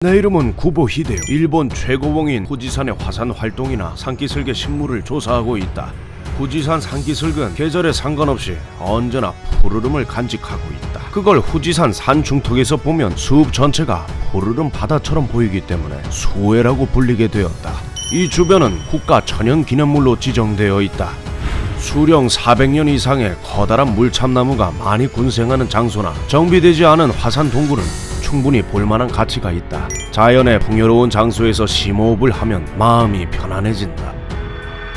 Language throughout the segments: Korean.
내 이름은 구보 히데요. 일본 최고봉인 후지산의 화산 활동이나 산기슭의 식물을 조사하고 있다. 후지산 산기슭은 계절에 상관없이 언제나 푸르름을 간직하고 있다. 그걸 후지산 산 중턱에서 보면 숲 전체가 푸르름 바다처럼 보이기 때문에 수해라고 불리게 되었다. 이 주변은 국가 천연기념물로 지정되어 있다. 수령 400년 이상의 커다란 물참나무가 많이 군생하는 장소나 정비되지 않은 화산 동굴은 충분히 볼만한 가치가 있다. 자연의 풍요로운 장소에서 심호흡을 하면 마음이 편안해진다.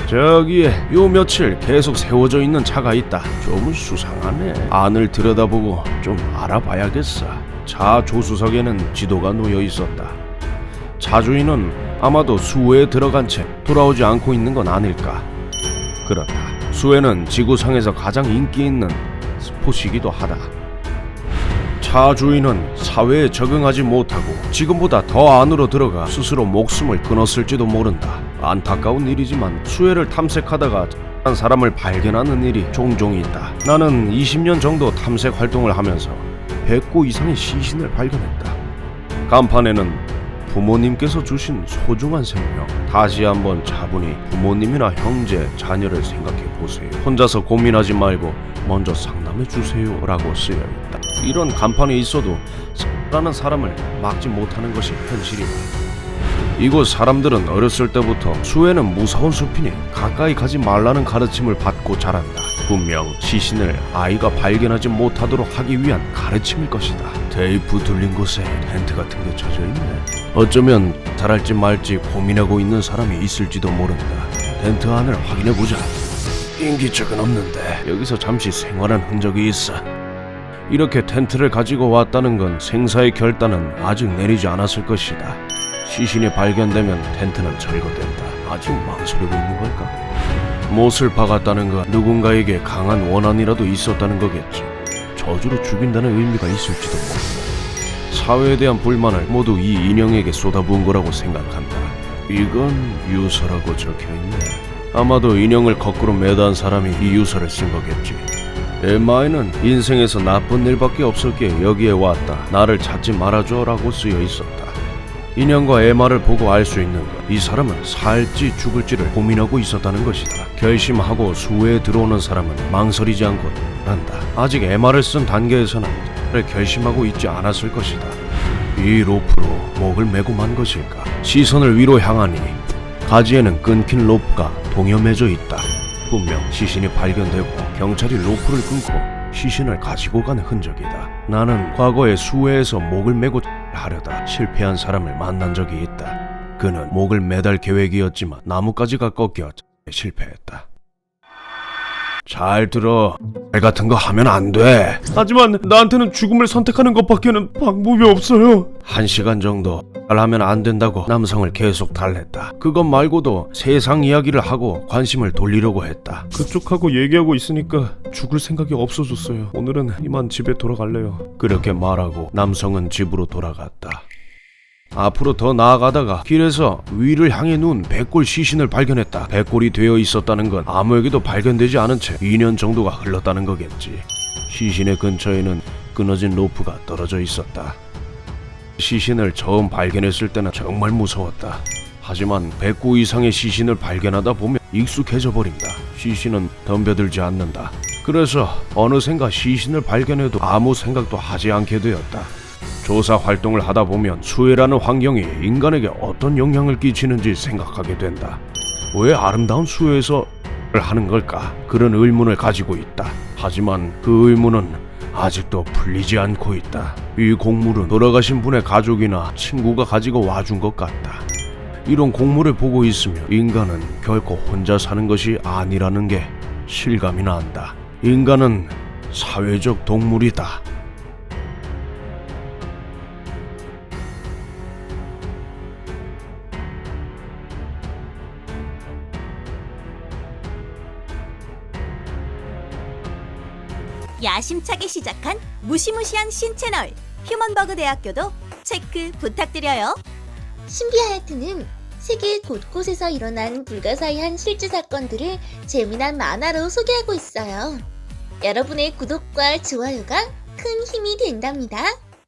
저기에 요 며칠 계속 세워져 있는 차가 있다. 좀 수상하네. 안을 들여다보고 좀 알아봐야겠어. 차 조수석에는 지도가 놓여 있었다. 차 주인은 아마도 수해에 들어간 채 돌아오지 않고 있는 건 아닐까. 그렇다. 수해는 지구상에서 가장 인기 있는 스포츠이기도 하다. 차 주인은 사회에 적응하지 못하고 지금보다 더 안으로 들어가 스스로 목숨을 끊었을지도 모른다. 안타까운 일이지만 수해를 탐색하다가 한 사람을 발견하는 일이 종종 있다. 나는 20년 정도 탐색 활동을 하면서 100구 이상의 시신을 발견했다. 간판에는 부모님께서 주신 소중한 생명, 다시 한번 차분히 부모님이나 형제, 자녀를 생각해 보세요. 혼자서 고민하지 말고 먼저 상담해 주세요 라고 쓰여있다. 이런 간판이 있어도 라는 사람을 막지 못하는 것이 현실이다. 이곳 사람들은 어렸을 때부터 수해는 무서운 숲이니 가까이 가지 말라는 가르침을 받고 자란다. 분명 시신을 아이가 발견하지 못하도록 하기 위한 가르침일 것이다. 테이프 둘린 곳에 텐트 같은 게 쳐져 있네. 어쩌면 달할지 말지 고민하고 있는 사람이 있을지도 모른다. 텐트 안을 확인해보자. 인기척은 없는데 여기서 잠시 생활한 흔적이 있어. 이렇게 텐트를 가지고 왔다는 건 생사의 결단은 아직 내리지 않았을 것이다. 시신이 발견되면 텐트는 철거된다. 아직 망설이고 있는 걸까? 못을 박았다는 건 누군가에게 강한 원한이라도 있었다는 거겠지. 저주로 죽인다는 의미가 있을지도 모른다. 사회에 대한 불만을 모두 이 인형에게 쏟아부은 거라고 생각한다. 이건 유서라고 적혀있네. 아마도 인형을 거꾸로 매다한 사람이 이 유서를 쓴 거겠지. 엠마에는 인생에서 나쁜 일밖에 없었기에 여기에 왔다. 나를 찾지 말아줘 라고 쓰여 있었다. 인형과 에마를 보고 알 수 있는 것, 이 사람은 살지 죽을지를 고민하고 있었다는 것이다. 결심하고 수해에 들어오는 사람은 망설이지 않고 한다. 아직 에마를 쓴 단계에서는 결심하고 있지 않았을 것이다. 이 로프로 목을 메고 만 것일까? 시선을 위로 향하니 가지에는 끊긴 로프가 동여매져 있다. 분명 시신이 발견되고 경찰이 로프를 끊고 시신을 가지고 간 흔적이다. 나는 과거에 수해에서 목을 메고 하려다 실패한 사람을 만난 적이 있다. 그는 목을 매달 계획이었지만 나뭇가지가 꺾여 실패했다. 잘 들어. 말 같은 거 하면 안 돼. 하지만 나한테는 죽음을 선택하는 것밖에는 방법이 없어요. 1시간 정도 하면 안 된다고 남성을 계속 달랬다. 그것 말고도 세상 이야기를 하고 관심을 돌리려고 했다. 그쪽하고 얘기하고 있으니까 죽을 생각이 없어졌어요. 오늘은 이만 집에 돌아갈래요. 그렇게 말하고 남성은 집으로 돌아갔다. 앞으로 더 나아가다가 길에서 위를 향해 누운 백골 시신을 발견했다. 백골이 되어 있었다는 건 아무에게도 발견되지 않은 채 2년 정도가 흘렀다는 거겠지. 시신의 근처에는 끊어진 로프가 떨어져 있었다. 시신을 처음 발견했을 때는 정말 무서웠다. 하지만 100구 이상의 시신을 발견하다 보면 익숙해져 버린다. 시신은 덤벼들지 않는다. 그래서 어느샌가 시신을 발견해도 아무 생각도 하지 않게 되었다. 조사 활동을 하다 보면 수해라는 환경이 인간에게 어떤 영향을 끼치는지 생각하게 된다. 왜 아름다운 수해에서 하는 걸까? 그런 의문을 가지고 있다. 하지만 그 의문은 아직도 풀리지 않고 있다. 이 곡물은 돌아가신 분의 가족이나 친구가 가지고 와준 것 같다. 이런 곡물을 보고 있으면 인간은 결코 혼자 사는 것이 아니라는 게 실감이 난다. 인간은 사회적 동물이다. 야심차게 시작한 무시무시한 신채널 휴먼버그 대학교도 체크 부탁드려요. 신비하야트는 세계 곳곳에서 일어난 불가사의한 실제 사건들을 재미난 만화로 소개하고 있어요. 여러분의 구독과 좋아요가 큰 힘이 된답니다.